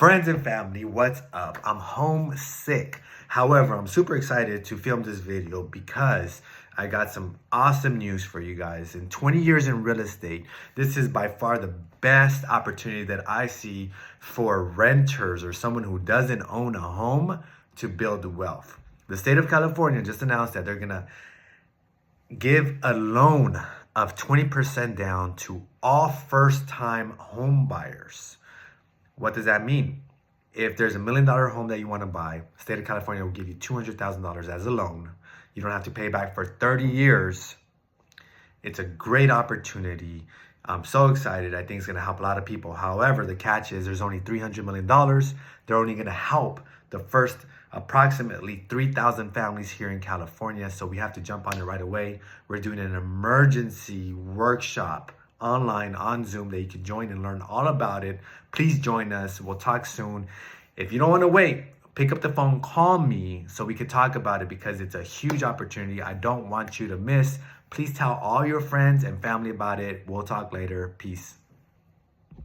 Friends and family, what's up? I'm homesick. However, I'm super excited to film this video because I got some awesome news for you guys. In 20 years in real estate, this is by far the best opportunity that I see for renters or someone who doesn't own a home to build wealth. The state of California just announced that they're gonna give a loan of 20% down to all first-time home buyers. What does that mean? If there's $1 million home that you want to buy, the state of California will give you $200,000 as a loan. You don't have to pay back for 30 years. It's a great opportunity. I'm so excited. I think it's going to help a lot of people. However, the catch is there's only $300 million. They're only going to help the first approximately 3,000 families here in California. So we have to jump on it right away. We're doing an emergency workshop online on Zoom that you can join and learn all about it. Please join us. We'll talk soon. If you don't want to wait, pick up the phone, call me so we could talk about it because it's a huge opportunity I don't want you to miss. Please tell all your friends and family about it. We'll talk later. Peace.